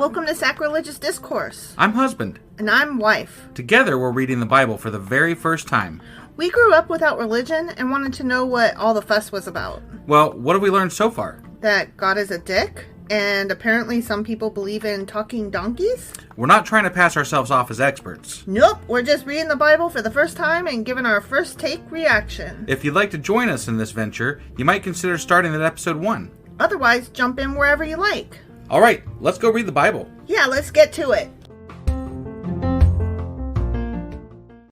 Welcome to Sacrilegious Discourse. I'm husband. And I'm wife. Together, we're reading the Bible for the very first time. We grew up without religion and wanted to know what all the fuss was about. Well, what have we learned so far? That God is a dick, and apparently some people believe in talking donkeys? We're not trying to pass ourselves off as experts. Nope, we're just reading the Bible for the first time and giving our first take reaction. If you'd like to join us in this venture, you might consider starting at episode 1. Otherwise, jump in wherever you like. All right, let's go read the Bible. Yeah, let's get to it.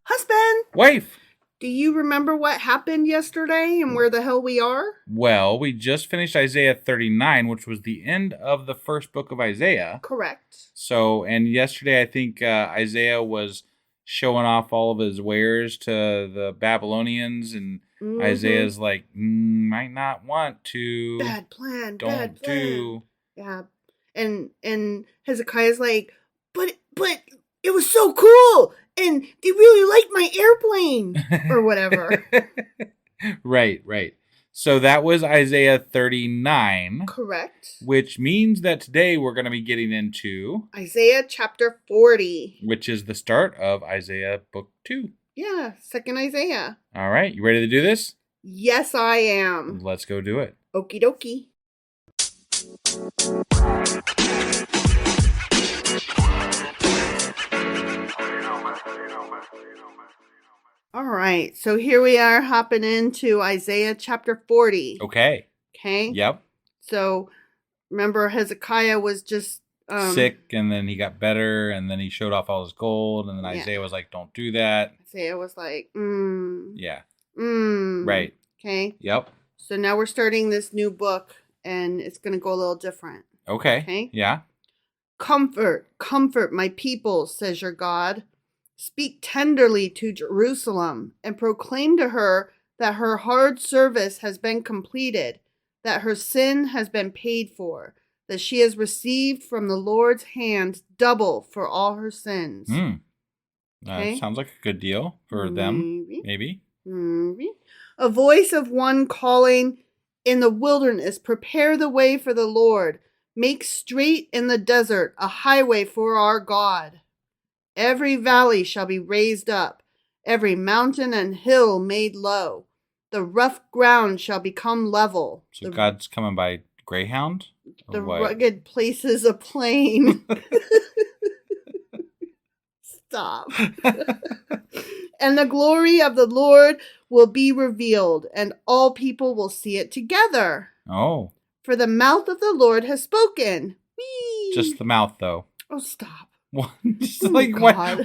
Husband! Wife! Do you remember what happened yesterday and where the hell we are? Well, we just finished Isaiah 39, which was the end of the first book of Isaiah. Correct. So, and yesterday I think Isaiah was showing off all of his wares to the Babylonians, and Isaiah's like, might not want to. Bad plan, Don't bad plan. do. Yeah. And Hezekiah's like, but it was so cool, and they really liked my airplane, or whatever. Right. So that was Isaiah 39. Correct. Which means that today we're going to be getting into Isaiah chapter 40. Which is the start of Isaiah book 2. Yeah, second Isaiah. All right, you ready to do this? Yes, I am. Let's go do it. Okie dokie. All right, so here we are hopping into Isaiah chapter 40. Okay. Yep. So remember Hezekiah was just sick, and then he got better, and then he showed off all his gold, and then Isaiah was like, don't do that. Isaiah was like, Yeah. Right. Okay. Yep. So now we're starting this new book, and it's going to go a little different. Okay. Yeah. Comfort, my people, says your God. Speak tenderly to Jerusalem and proclaim to her that her hard service has been completed, that her sin has been paid for, that she has received from the Lord's hand double for all her sins. Sounds like a good deal for them. Maybe. A voice of one calling in the wilderness, prepare the way for the Lord. Make straight in the desert a highway for our God. Every valley shall be raised up, every mountain and hill made low. The rough ground shall become level. So God's coming by Greyhound? The rugged places a plain. Stop. And the glory of the Lord will be revealed, and all people will see it together. Oh. For the mouth of the Lord has spoken. Whee! Just the mouth, though. Oh, stop. What?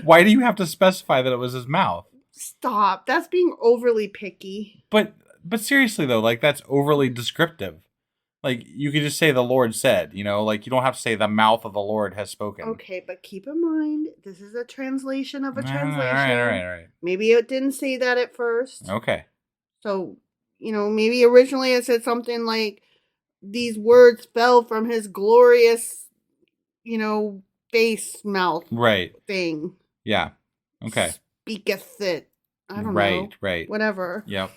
Why do you have to specify that it was his mouth? Stop. That's being overly picky. But seriously, though, like, that's overly descriptive. Like, you could just say the Lord said, you know? Like, you don't have to say the mouth of the Lord has spoken. Okay, but keep in mind, this is a translation of a translation. All right. Maybe it didn't say that at first. Okay. So, maybe originally it said something like, these words fell from his glorious, face mouth thing. Yeah. Okay. Speaketh it. I don't know. Right. Whatever. Yep.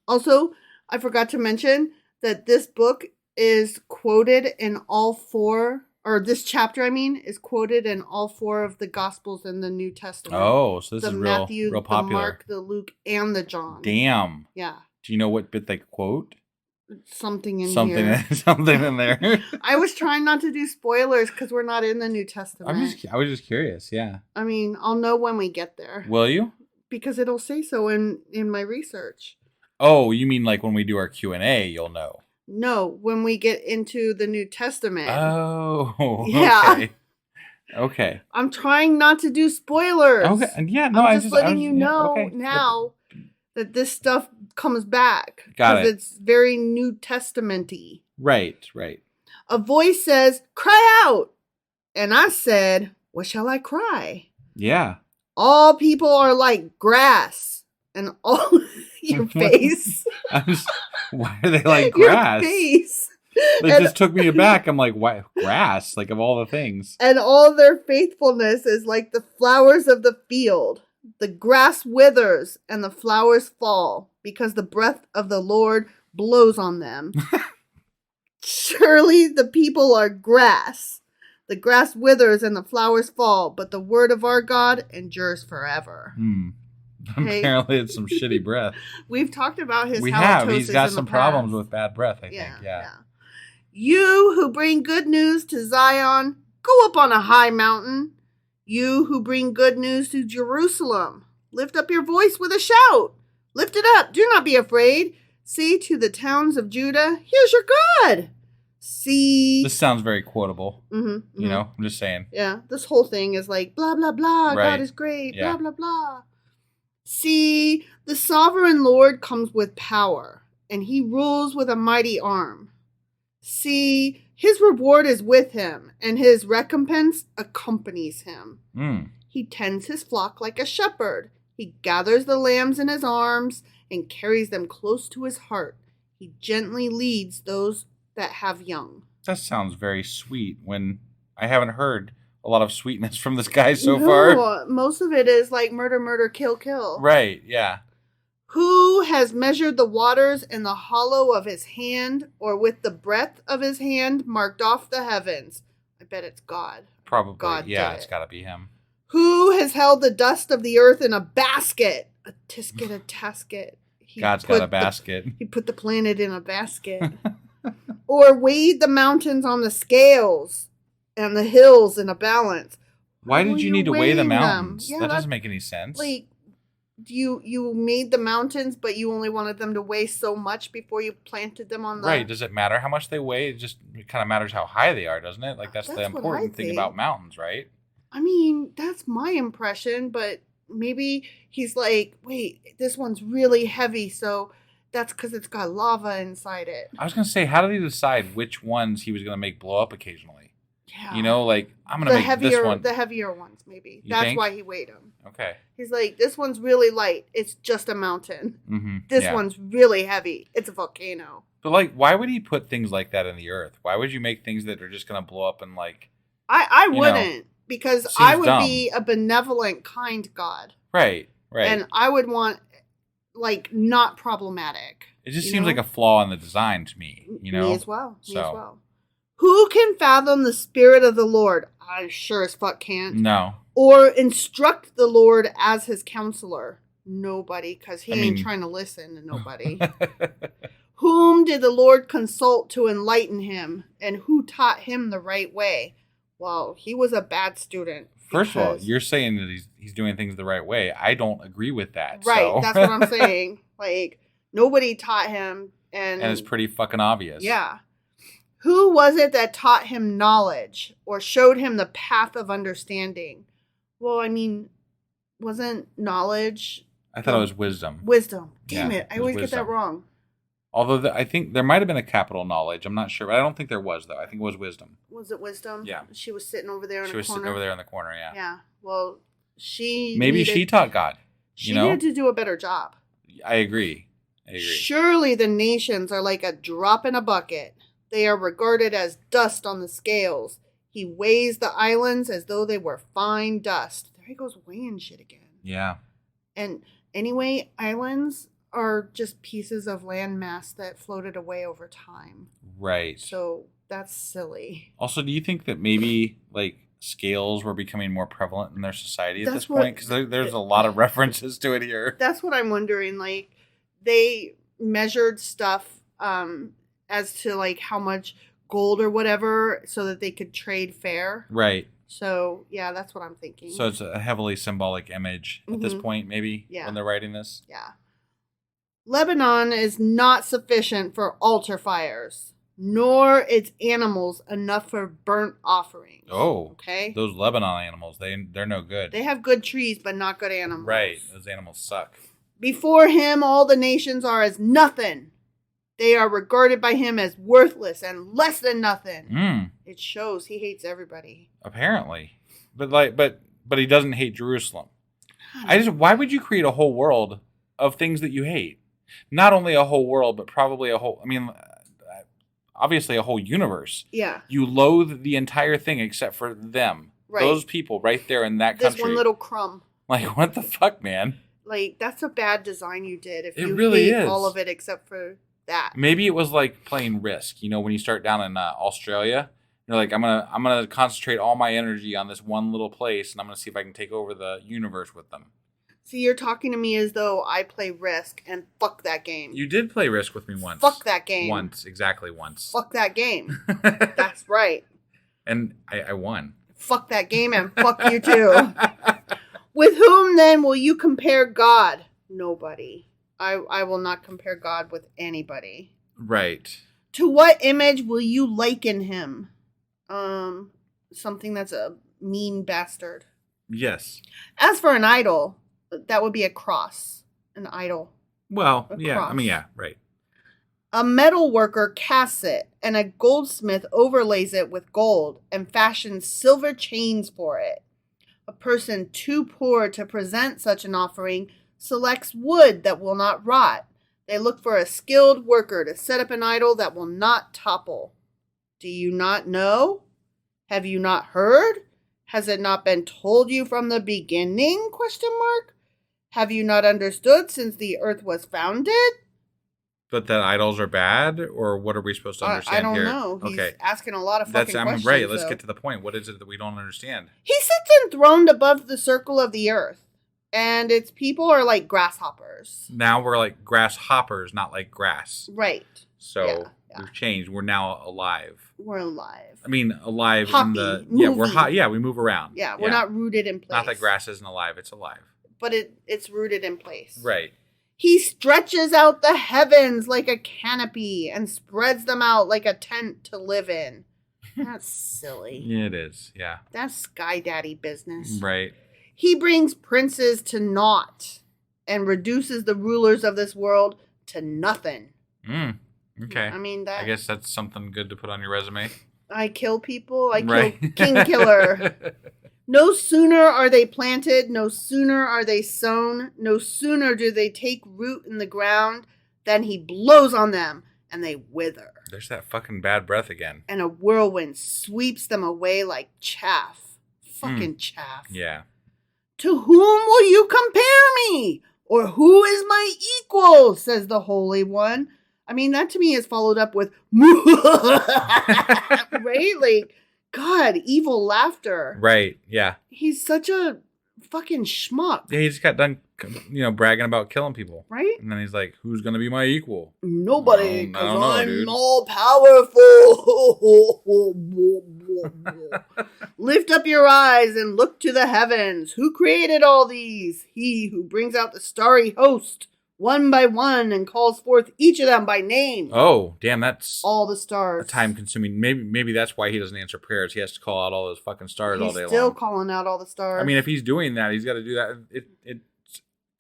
Also, I forgot to mention that this book is quoted in all four, or this chapter, is quoted in all four of the Gospels in the New Testament. Oh, so this is Matthew, real popular. The Mark, the Luke, and the John. Damn. Yeah. Do you know what bit they quote? Something in Something in there. I was trying not to do spoilers because we're not in the New Testament. I was just curious, yeah. I'll know when we get there. Will you? Because it'll say so in my research. Oh, you mean like when we do our Q&A, you'll know? No, when we get into the New Testament. Oh, yeah. Okay. I'm trying not to do spoilers. Okay, yeah, no, I'm just letting you know now that this stuff comes back. Got it. Because it's very New Testament-y. Right. A voice says, cry out. And I said, what shall I cry? Yeah. All people are like grass. And all your face. Why are they like grass? Your face. It just took me aback. I'm like, why grass? Like, of all the things. And all their faithfulness is like the flowers of the field. The grass withers and the flowers fall because the breath of the Lord blows on them. Surely the people are grass. The grass withers and the flowers fall, but the word of our God endures forever. Okay? Apparently it's some shitty breath. We've talked about his We halitosis have. He's got in some the problems past. with bad breath, I think. Yeah. You who bring good news to Zion, go up on a high mountain. You who bring good news to Jerusalem, lift up your voice with a shout. Lift it up. Do not be afraid. Say to the towns of Judah, here's your God. See. This sounds very quotable. You know, I'm just saying. Yeah, this whole thing is like blah, blah, blah. Right. God is great. Yeah. Blah, blah, blah. See, the sovereign Lord comes with power, and he rules with a mighty arm. See, his reward is with him, and his recompense accompanies him. He tends his flock like a shepherd. He gathers the lambs in his arms and carries them close to his heart. He gently leads those that have young. That sounds very sweet when I haven't heard a lot of sweetness from this guy so far. Most of it is like murder, murder, kill, kill. Right, yeah. Who has measured the waters in the hollow of his hand, or with the breadth of his hand marked off the heavens? I bet it's God. Probably, God yeah, did it's got to be him. Who has held the dust of the earth in a basket? A tisket, a tasket. God's got a basket. He put the planet in a basket. Or weighed the mountains on the scales and the hills in a balance. Why did you need to weigh the mountains? Yeah, that doesn't make any sense. Like, you made the mountains, but you only wanted them to weigh so much before you planted them on the... Right. Does it matter how much they weigh? It kind of matters how high they are, doesn't it? Like, that's the important thing about mountains, right? I mean, that's my impression, but maybe he's like, wait, this one's really heavy, so that's because it's got lava inside it. I was going to say, how did he decide which ones he was going to make blow up occasionally? Yeah. You know, like, I'm going to make this one. The heavier ones, maybe. You That's think? why he weighed them. Okay. He's like, this one's really light. It's just a mountain. Mm-hmm. This one's really heavy. It's a volcano. But, like, why would he put things like that in the earth? Why would you make things that are just going to blow up and, like... I wouldn't. Because I would be a benevolent, kind God. Right. And I would want, like, not problematic. It just seems like a flaw in the design to me, you know? Me as well. Who can fathom the spirit of the Lord? I sure as fuck can't. No. Or instruct the Lord as his counselor? Nobody, because he ain't trying to listen to nobody. Whom did the Lord consult to enlighten him? And who taught him the right way? Well, he was a bad student. First of all, you're saying that he's doing things the right way. I don't agree with that. Right, so. That's what I'm saying. Like, nobody taught him. And it's pretty fucking obvious. Yeah. Who was it that taught him knowledge or showed him the path of understanding? Well, I mean, wasn't knowledge... I thought it was wisdom. Wisdom. Damn it. I always get that wrong. Although I think there might have been a capital knowledge. I'm not sure. But I don't think there was, though. I think it was wisdom. Was it wisdom? Yeah. She was sitting over there in the corner? She was sitting over there in the corner, yeah. Yeah. Well, Maybe she taught God. She needed to do a better job. I agree. Surely the nations are like a drop in a bucket. They are regarded as dust on the scales. He weighs the islands as though they were fine dust. There he goes weighing shit again. Yeah. And anyway, islands are just pieces of landmass that floated away over time. Right. So that's silly. Also, do you think that maybe, like, scales were becoming more prevalent in their society at this point? Because there's a lot of references to it here. That's what I'm wondering. Like, they measured stuff as to, like, how much gold or whatever so that they could trade fair. Right. So, yeah, that's what I'm thinking. So it's a heavily symbolic image at this point, maybe, when they're writing this? Yeah. Lebanon is not sufficient for altar fires, nor its animals enough for burnt offerings. Oh. Okay? Those Lebanon animals, they're no good. They have good trees, but not good animals. Right. Those animals suck. Before him, all the nations are as nothing. They are regarded by him as worthless and less than nothing. It shows he hates everybody. Apparently. But he doesn't hate Jerusalem. Why would you create a whole world of things that you hate? Not only a whole world, but probably obviously a whole universe. Yeah. You loathe the entire thing except for them. Right. Those people right there in that country. This one little crumb. Like, what the fuck, man? Like, that's a bad design you did. If you really hate all of it except for that. Maybe it was like playing Risk. You know, when you start down in Australia, you're like, I'm gonna concentrate all my energy on this one little place, and I'm gonna see if I can take over the universe with them. See, you're talking to me as though I play Risk, and fuck that game. You did play Risk with me once. Fuck that game. Once, exactly once. Fuck that game. That's right. And I won. Fuck that game and fuck you too. With whom then will you compare God? Nobody. I will not compare God with anybody. Right. To what image will you liken him? Something that's a mean bastard. Yes. As for an idol, that would be a cross. An idol. Well, A yeah. cross. I mean, yeah, right. A metal worker casts it, and a goldsmith overlays it with gold and fashions silver chains for it. A person too poor to present such an offering selects wood that will not rot. They look for a skilled worker to set up an idol that will not topple. Do you not know? Have you not heard? Has it not been told you from the beginning? ? Have you not understood since the earth was founded? But that idols are bad, or what are we supposed to understand I don't here? know. He's Okay. asking a lot of fucking questions. Right. Let's so. get to the point. What is it that we don't understand? He sits enthroned above the circle of the earth, and its people are like grasshoppers. Now we're like grasshoppers, not like grass. Right. So Yeah. we've changed. We're now alive. We're alive. I mean, alive Hoppy, in the moving. we move around. Yeah, we're not rooted in place. Not that grass isn't alive; it's alive. But it's rooted in place. Right. He stretches out the heavens like a canopy and spreads them out like a tent to live in. That's silly. Yeah, it is. Yeah. That's Sky Daddy business. Right. He brings princes to naught and reduces the rulers of this world to nothing. Okay. I mean, I guess that's something good to put on your resume. I kill people. I Right. kill King Killer. No sooner are they planted, no sooner are they sown, no sooner do they take root in the ground than he blows on them and they wither. There's that fucking bad breath again. And a whirlwind sweeps them away like chaff. Fucking chaff. Yeah. To whom will you compare me? Or who is my equal? Says the Holy One. I mean, that to me is followed up with, right? Like, God, evil laughter. Right. Yeah. He's such a fucking schmuck. Yeah. He just got done, bragging about killing people. Right? And then he's like, "Who's gonna be my equal?" Nobody, I don't because know, I'm dude. all powerful. Lift up your eyes and look to the heavens. Who created all these? He who brings out the starry host one by one and calls forth each of them by name. Oh, damn! That's All the stars. time consuming. Maybe that's why he doesn't answer prayers. He has to call out all those fucking stars all day He's still long. calling out all the stars. I mean, if he's doing that, he's got to do that. It's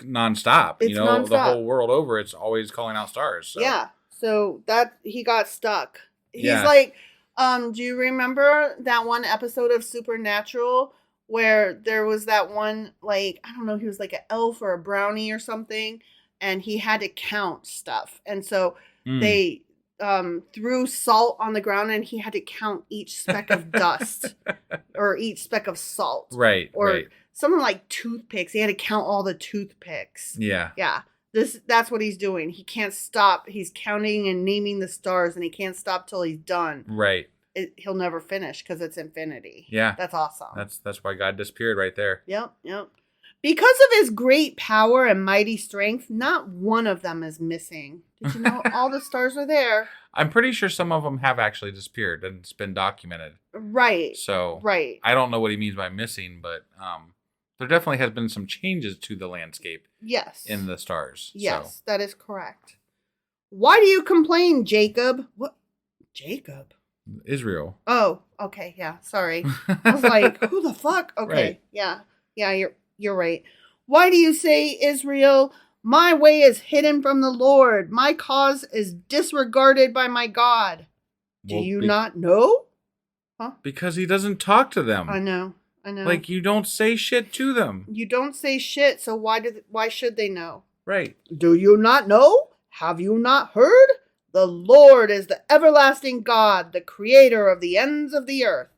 nonstop. It's The nonstop. whole world over, it's always calling out stars. So. Yeah. So that he got stuck. He's Yeah. like, do you remember that one episode of Supernatural where there was that one, like, I don't know, he was like an elf or a brownie or something, and he had to count stuff. And so they threw salt on the ground and he had to count each speck of dust or each speck of salt. Right. Or right. something like toothpicks. He had to count all the toothpicks. Yeah. Yeah. That's what he's doing. He can't stop. He's counting and naming the stars, and he can't stop till he's done. Right. He'll never finish because it's infinity. Yeah. That's awesome. That's why God disappeared right there. Yep. Because of his great power and mighty strength, not one of them is missing. Did you know all the stars are there? I'm pretty sure some of them have actually disappeared, and it's been documented. Right. So Right. I don't know what he means by missing, but there definitely has been some changes to the landscape Yes. in the stars. Yes, So. that is correct. Why do you complain, Jacob? What? Jacob? Israel. Oh, okay. Yeah. Sorry. I was like, who the fuck? Okay. Right. Yeah. Yeah, you're right. Why do you say, Israel, my way is hidden from the Lord. My cause is disregarded by my God. Do Well, you not know? Because he doesn't talk to them. I know. Like, you don't say shit to them. You don't say shit, so why should they know? Right. Do you not know? Have you not heard? The Lord is the everlasting God, the creator of the ends of the earth.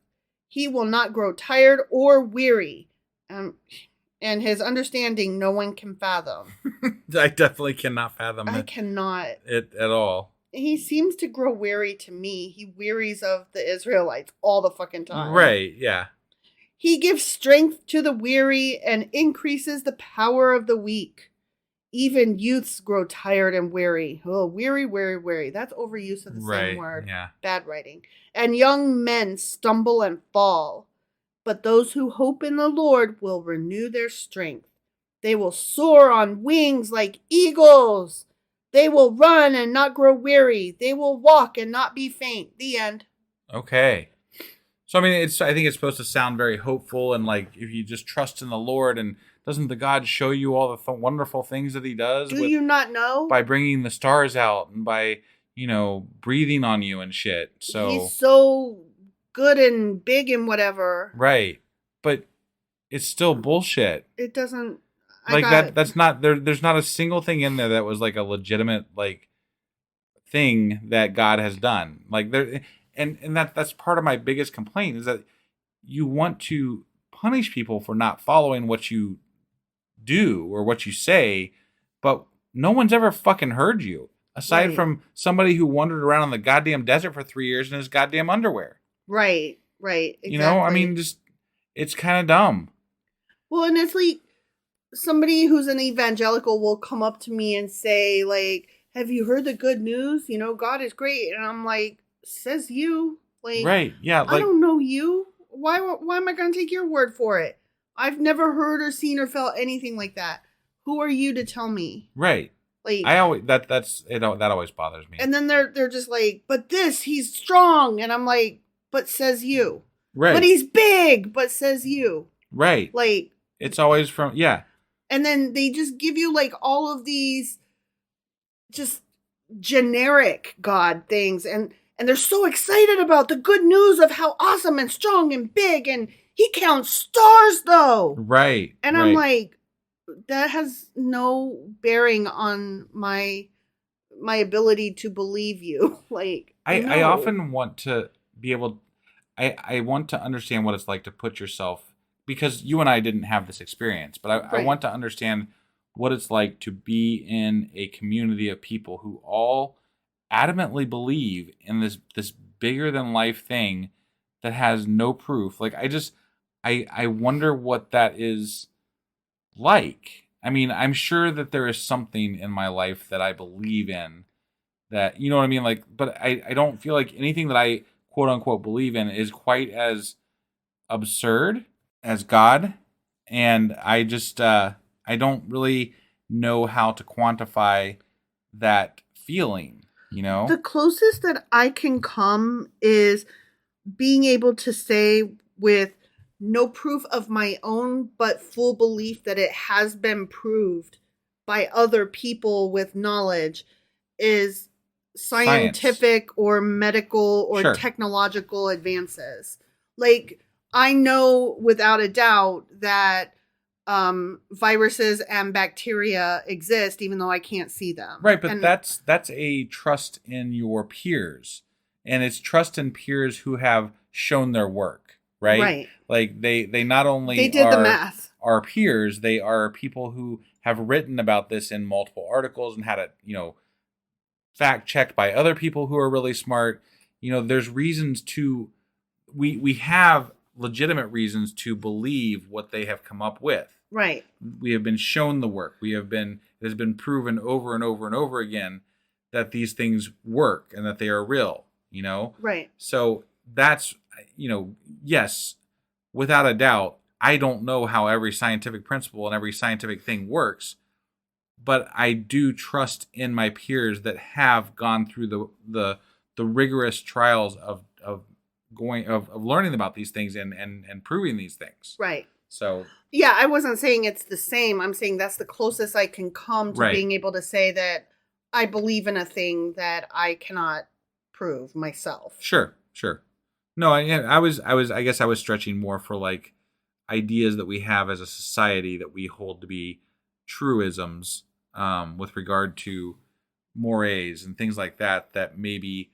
He will not grow tired or weary. And his understanding no one can fathom. I definitely cannot fathom I cannot. it at all. He seems to grow weary to me. He wearies of the Israelites all the fucking time. Right, yeah. He gives strength to the weary and increases the power of the weak. Even youths grow tired and weary. Oh, weary, weary, weary. That's overuse of the same word. Yeah. Bad writing. And young men stumble and fall. But those who hope in the Lord will renew their strength. They will soar on wings like eagles. They will run and not grow weary. They will walk and not be faint. The end. Okay. So, I mean, I think it's supposed to sound very hopeful, and like, if you just trust in the Lord, and doesn't the God show you all the wonderful things that he does? Do you not know? By bringing the stars out and by, breathing on you and shit. So he's so good and big and whatever. Right. But it's still bullshit. It doesn't... That's not... There's not a single thing in there that was like a legitimate, like, thing that God has done. Like, there... And that's part of my biggest complaint, is that you want to punish people for not following what you do or what you say, but no one's ever fucking heard you, aside from somebody who wandered around in the goddamn desert for 3 years in his goddamn underwear. Right. Exactly. I mean, just, it's kind of dumb. Well, and it's like somebody who's an evangelical will come up to me and say, like, have you heard the good news? God is great. And I'm like, says you. Like, right, yeah. I don't know you. Why am I going to take your word for it? I've never heard or seen or felt anything like that. Who are you to tell me? Right. Like, I always that always bothers me. And then they're just like, but he's strong, and I'm like, but says you. Right. But he's big, but says you. Right. Like, it's always from And then they just give you like all of these just generic God things, and they're so excited about the good news of how awesome and strong and big, and he counts stars though. Right. And I'm like, that has no bearing on my ability to believe you. Like, I often want to be able, I want to understand what it's like to put yourself, because you and I didn't have this experience, but I want to understand what it's like to be in a community of people who all adamantly believe in this bigger than life thing that has no proof. Like, I wonder what that is like. I mean, I'm sure that there is something in my life that I believe in that, you know what I mean? Like, but I don't feel like anything that I quote unquote believe in is quite as absurd as God. And I just, I don't really know how to quantify that feeling. The closest that I can come is being able to say with no proof of my own, but full belief that it has been proved by other people with knowledge, is scientific or medical or technological advances. Like, I know without a doubt that viruses and bacteria exist, even though I can't see them. Right, but that's a trust in your peers, and it's trust in peers who have shown their work. Right. Like, they not only they did the math. Are peers, they are people who have written about this in multiple articles and had it, fact checked by other people who are really smart. There's reasons to we have legitimate reasons to believe what they have come up with. Right. We have been shown the work. It has been proven over and over and over again that these things work and that they are real, Right. So that's, yes, without a doubt, I don't know how every scientific principle and every scientific thing works, but I do trust in my peers that have gone through the rigorous trials of learning about these things and proving these things. Right. So, yeah, I wasn't saying it's the same. I'm saying that's the closest I can come to being able to say that I believe in a thing that I cannot prove myself. Sure. No, I guess I was stretching more for like ideas that we have as a society that we hold to be truisms, with regard to mores and things like that maybe.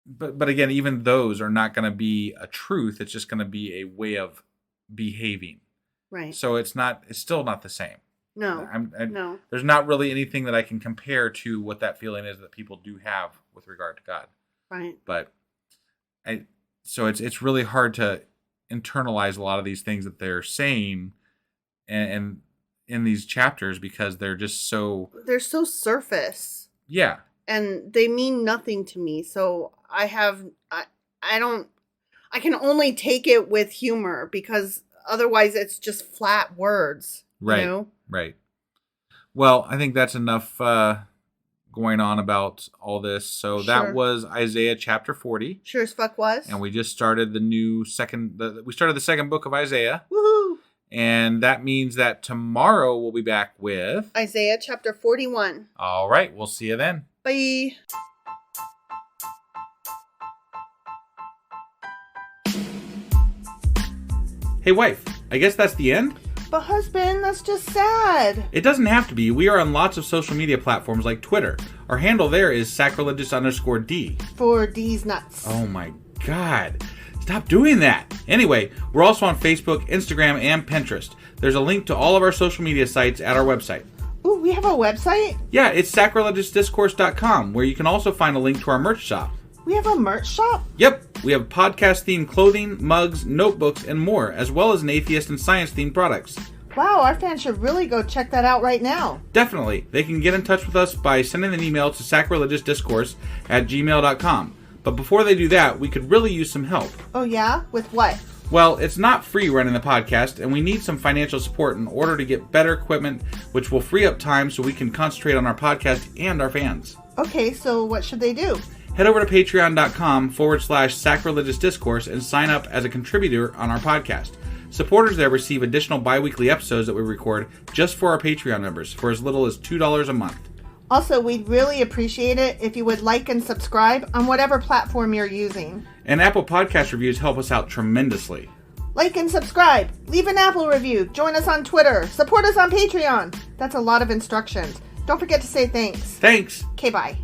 But again, even those are not going to be a truth. It's just going to be a way of behaving. Right. So it's still not the same. No. No. There's not really anything that I can compare to what that feeling is that people do have with regard to God. Right. But so it's really hard to internalize a lot of these things that they're saying and in these chapters because they're so surface. Yeah. And they mean nothing to me. So I can only take it with humor because otherwise it's just flat words. Right. You know? Right. Well, I think that's enough going on about all this. So that was Isaiah chapter 40. Sure as fuck was. And we just started we started the second book of Isaiah. Woohoo! And that means that tomorrow we'll be back with Isaiah chapter 41. All right. We'll see you then. Bye. Hey, wife. I guess that's the end? But husband, that's just sad. It doesn't have to be. We are on lots of social media platforms like Twitter. Our handle there is sacrilegious_D. For D's nuts. Oh my God. Stop doing that. Anyway, we're also on Facebook, Instagram, and Pinterest. There's a link to all of our social media sites at our website. Ooh, we have a website? Yeah, it's sacrilegiousdiscourse.com, where you can also find a link to our merch shop. We have a merch shop? Yep, we have podcast-themed clothing, mugs, notebooks, and more, as well as an atheist and science-themed products. Wow, our fans should really go check that out right now. Definitely. They can get in touch with us by sending an email to sacrilegiousdiscourse@gmail.com. But before they do that, we could really use some help. Oh yeah? With what? Well, it's not free running the podcast, and we need some financial support in order to get better equipment, which will free up time so we can concentrate on our podcast and our fans. Okay, so what should they do? Head over to patreon.com/sacrilegiousdiscourse and sign up as a contributor on our podcast. Supporters there receive additional bi-weekly episodes that we record just for our Patreon members for as little as $2 a month. Also, we'd really appreciate it if you would like and subscribe on whatever platform you're using. And Apple Podcast reviews help us out tremendously. Like and subscribe. Leave an Apple review. Join us on Twitter. Support us on Patreon. That's a lot of instructions. Don't forget to say thanks. Thanks. Okay, bye.